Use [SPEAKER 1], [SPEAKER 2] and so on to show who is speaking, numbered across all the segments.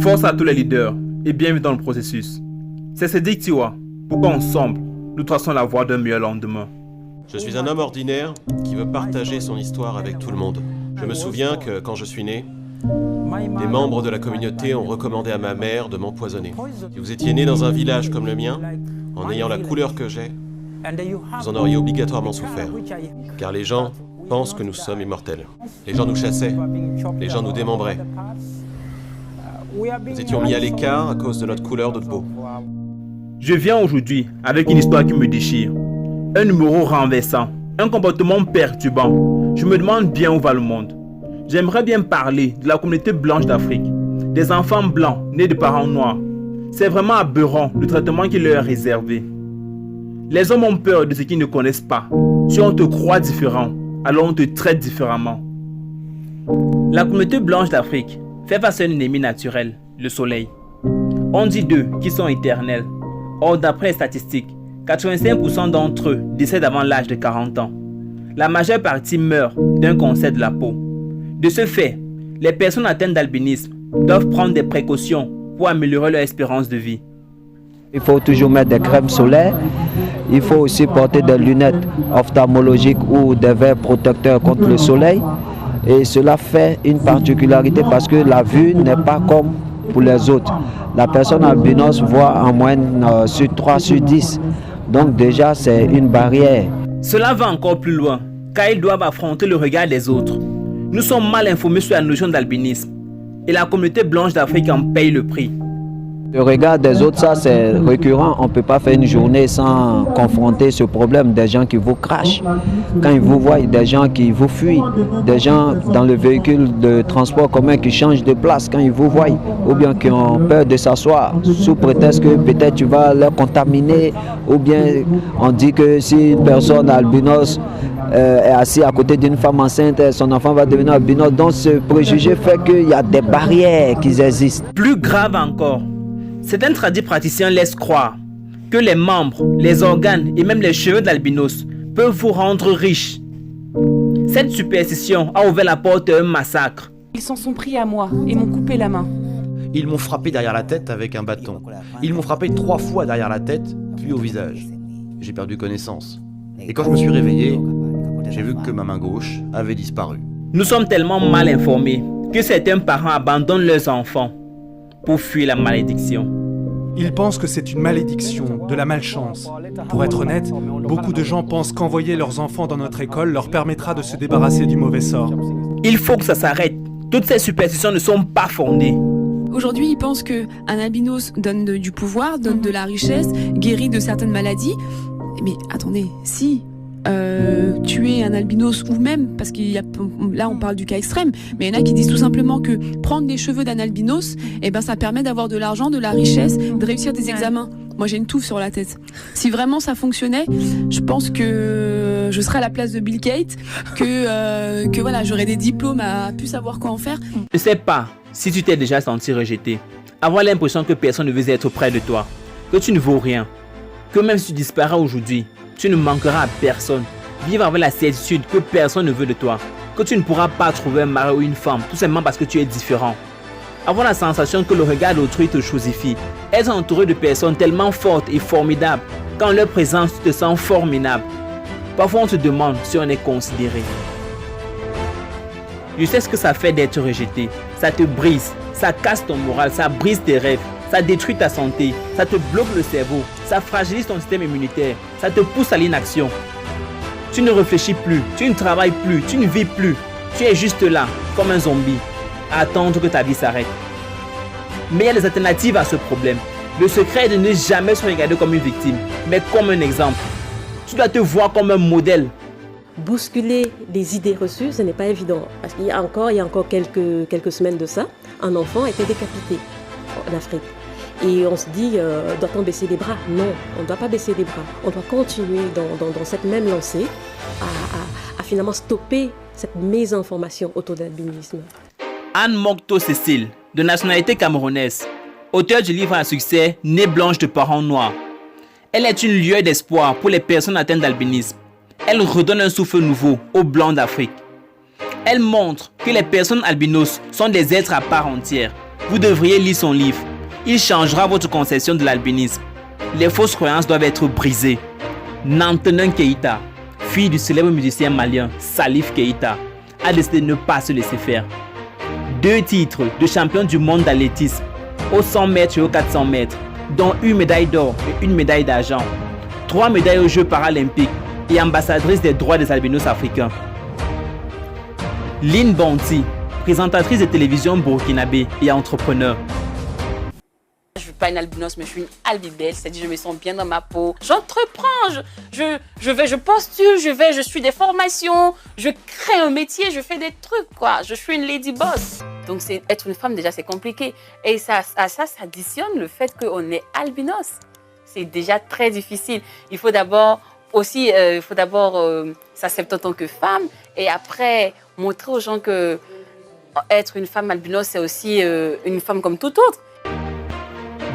[SPEAKER 1] Force à tous les leaders et bienvenue dans le processus. C'est Cédric Tiwa. Pourquoi ensemble, nous traçons la voie d'un meilleur lendemain.
[SPEAKER 2] Je suis un homme ordinaire qui veut partager son histoire avec tout le monde. Je me souviens que quand je suis né, des membres de la communauté ont recommandé à ma mère de m'empoisonner. Si vous étiez né dans un village comme le mien, en ayant la couleur que j'ai, vous en auriez obligatoirement souffert. Car les gens pensent que nous sommes immortels. Les gens nous chassaient, les gens nous démembraient. Nous étions mis à l'écart à cause de notre couleur de peau.
[SPEAKER 1] Je viens aujourd'hui avec une histoire qui me déchire. Un numéro renversant, un comportement perturbant. Je me demande bien où va le monde. J'aimerais bien parler de la communauté blanche d'Afrique, des enfants blancs nés de parents noirs. C'est vraiment aberrant le traitement qui leur est réservé. Les hommes ont peur de ce qu'ils ne connaissent pas. Si on te croit différent, alors on te traite différemment. La communauté blanche d'Afrique fait face à un ennemi naturel, le soleil. On dit d'eux qu'ils sont éternels. Or, d'après les statistiques, 85% d'entre eux décèdent avant l'âge de 40 ans. La majeure partie meurt d'un cancer de la peau. De ce fait, les personnes atteintes d'albinisme doivent prendre des précautions pour améliorer leur espérance de vie.
[SPEAKER 3] Il faut toujours mettre des crèmes solaires. Il faut aussi porter des lunettes ophtalmologiques ou des verres protecteurs contre le soleil. Et cela fait une particularité parce que la vue n'est pas comme pour les autres. La personne albinos voit en moyenne sur 3 sur 10. Donc déjà, c'est une barrière.
[SPEAKER 1] Cela va encore plus loin, car ils doivent affronter le regard des autres. Nous sommes mal informés sur la notion d'albinisme. Et la communauté blanche d'Afrique en paye le prix.
[SPEAKER 3] Le regard des autres, ça c'est récurrent. On ne peut pas faire une journée sans confronter ce problème. Des gens qui vous crachent. Quand ils vous voient, des gens qui vous fuient. Des gens dans le véhicule de transport commun qui changent de place quand ils vous voient. Ou bien qui ont peur de s'asseoir sous prétexte que peut-être tu vas leur contaminer. Ou bien on dit que si une personne albinos est assise à côté d'une femme enceinte, son enfant va devenir albinos. Donc ce préjugé fait qu'il y a des barrières qui existent.
[SPEAKER 1] Plus grave encore, certains tradis praticiens laissent croire que les membres, les organes et même les cheveux de l'albinos peuvent vous rendre riche. Cette superstition a ouvert la porte à un massacre.
[SPEAKER 4] Ils s'en sont pris à moi et m'ont coupé la main.
[SPEAKER 5] Ils m'ont frappé derrière la tête avec un bâton. Ils m'ont frappé 3 fois derrière la tête, puis au visage. J'ai perdu connaissance. Et quand je me suis réveillé, j'ai vu que ma main gauche avait disparu.
[SPEAKER 1] Nous sommes tellement mal informés que certains parents abandonnent leurs enfants pour fuir la malédiction.
[SPEAKER 6] Ils pensent que c'est une malédiction, de la malchance. Pour être honnête, beaucoup de gens pensent qu'envoyer leurs enfants dans notre école leur permettra de se débarrasser du mauvais sort.
[SPEAKER 1] Il faut que ça s'arrête. Toutes ces superstitions ne sont pas fondées.
[SPEAKER 4] Aujourd'hui, ils pensent qu'un albinos donne du pouvoir, donne de la richesse, guérit de certaines maladies. Mais attendez, si tu es un albinos ou même, parce qu'il y a, là on parle du cas extrême, mais il y en a qui disent tout simplement que prendre les cheveux d'un albinos, eh ben, ça permet d'avoir de l'argent, de la richesse, de réussir des examens. Moi j'ai une touffe sur la tête. Si vraiment ça fonctionnait, je pense que je serais à la place de Bill Gates, que voilà, j'aurais des diplômes à plus savoir quoi en faire.
[SPEAKER 1] Je sais pas si tu t'es déjà senti rejeté, avoir l'impression que personne ne veut être près de toi, que tu ne vaux rien, que même si tu disparais aujourd'hui, tu ne manqueras à personne. Vivre avec la certitude que personne ne veut de toi, que tu ne pourras pas trouver un mari ou une femme, tout simplement parce que tu es différent. Avoir la sensation que le regard d'autrui te chosifie, être entouré de personnes tellement fortes et formidables, qu'en leur présence tu te sens formidable. Parfois on se demande si on est considéré. Je sais ce que ça fait d'être rejeté. Ça te brise, ça casse ton moral, ça brise tes rêves, ça détruit ta santé, ça te bloque le cerveau, ça fragilise ton système immunitaire, ça te pousse à l'inaction. Tu ne réfléchis plus, tu ne travailles plus, tu ne vis plus. Tu es juste là, comme un zombie, à attendre que ta vie s'arrête. Mais il y a des alternatives à ce problème. Le secret est de ne jamais se regarder comme une victime, mais comme un exemple. Tu dois te voir comme un modèle.
[SPEAKER 7] Bousculer les idées reçues, ce n'est pas évident. Parce qu'il y a encore quelques semaines de ça, un enfant a été décapité en Afrique. Et on se dit, doit-on baisser les bras? Non, on ne doit pas baisser les bras. On doit continuer dans cette même lancée à finalement stopper cette mésinformation autour de l'albinisme.
[SPEAKER 1] Anne Mokto Cécile, de nationalité camerounaise, auteure du livre à succès « Née blanche de parents noirs ». Elle est une lueur d'espoir pour les personnes atteintes d'albinisme. Elle redonne un souffle nouveau aux Blancs d'Afrique. Elle montre que les personnes albinos sont des êtres à part entière, Vous devriez lire son livre. Il changera votre conception de l'albinisme. Les fausses croyances doivent être brisées. Nantenon Keïta, fille du célèbre musicien malien Salif Keïta, a décidé de ne pas se laisser faire. 2 titres de champion du monde d'athlétisme, au 100 mètres et au 400 mètres, dont une médaille d'or et une médaille d'argent. 3 médailles aux Jeux paralympiques et ambassadrice des droits des albinos africains. Lynn Bonti, présentatrice de télévision burkinabé et entrepreneur.
[SPEAKER 8] Je ne suis pas une albinos, mais je suis une albibelle, c'est-à-dire je me sens bien dans ma peau. J'entreprends, je postule, je suis des formations, je crée un métier, je fais des trucs, quoi. Je suis une lady boss. Donc être une femme, déjà, c'est compliqué. Et ça s'additionne le fait qu'on est albinos. C'est déjà très difficile. Il faut d'abord s'accepter en tant que femme et après montrer aux gens que être une femme albinos, c'est aussi une femme comme tout autre.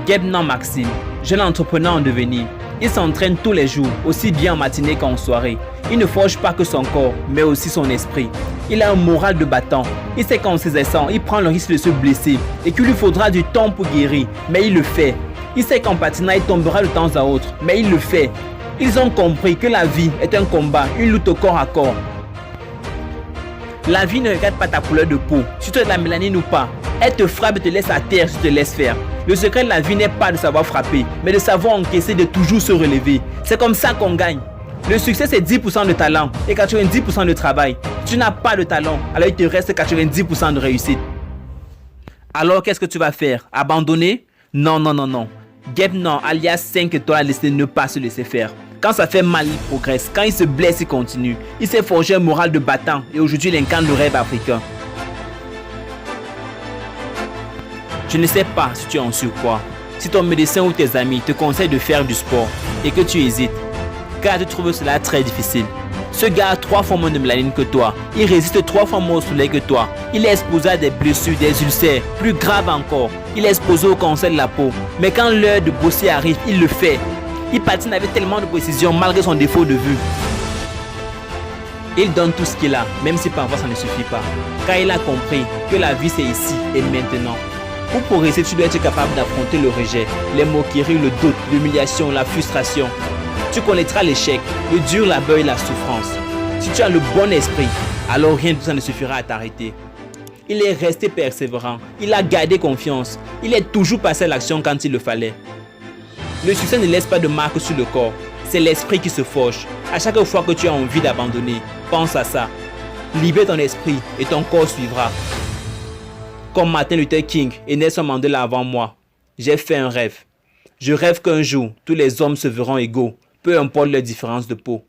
[SPEAKER 1] Gebnan Maxime, jeune entrepreneur en devenir. Il s'entraîne tous les jours, aussi bien en matinée qu'en soirée. Il ne forge pas que son corps, mais aussi son esprit. Il a un moral de battant. Il sait qu'en s'exerçant, il prend le risque de se blesser et qu'il lui faudra du temps pour guérir, mais il le fait. Il sait qu'en patinant, il tombera de temps à autre, mais il le fait. Ils ont compris que la vie est un combat, une lutte au corps à corps. La vie ne regarde pas ta couleur de peau, si tu as de la mélanine ou pas. Elle te frappe et te laisse à terre si tu te laisses faire. Le secret de la vie n'est pas de savoir frapper, mais de savoir encaisser, de toujours se relever. C'est comme ça qu'on gagne. Le succès, c'est 10% de talent et 90% de travail. Si tu n'as pas de talent, alors il te reste 90% de réussite. Alors, qu'est-ce que tu vas faire? Abandonner? Non, non, non, non. Gebnan, alias 5 étoiles, a décidé de ne pas se laisser faire. Quand ça fait mal, il progresse. Quand il se blesse, il continue. Il s'est forgé un moral de battant et aujourd'hui, il incarne le rêve africain. Je ne sais pas si tu es en surpoids, si ton médecin ou tes amis te conseillent de faire du sport et que tu hésites, car tu trouves cela très difficile. Ce gars a 3 fois moins de mélanine que toi, il résiste 3 fois moins au soleil que toi, il est exposé à des blessures, des ulcères, plus grave encore, il est exposé au cancer de la peau. Mais quand l'heure de bosser arrive, il le fait. Il patine avec tellement de précision malgré son défaut de vue. Il donne tout ce qu'il a, même si parfois ça ne suffit pas, car il a compris que la vie c'est ici et maintenant. Pour progresser, tu dois être capable d'affronter le rejet, les moqueries, le doute, l'humiliation, la frustration. Tu connaîtras l'échec, le dur labeur et la souffrance. Si tu as le bon esprit, alors rien de tout ça ne suffira à t'arrêter. Il est resté persévérant, il a gardé confiance, il est toujours passé à l'action quand il le fallait. Le succès ne laisse pas de marque sur le corps, c'est l'esprit qui se forge. À chaque fois que tu as envie d'abandonner, pense à ça. Libère ton esprit et ton corps suivra. Comme Martin Luther King et Nelson Mandela avant moi, j'ai fait un rêve. Je rêve qu'un jour, tous les hommes se verront égaux, peu importe leur différence de peau.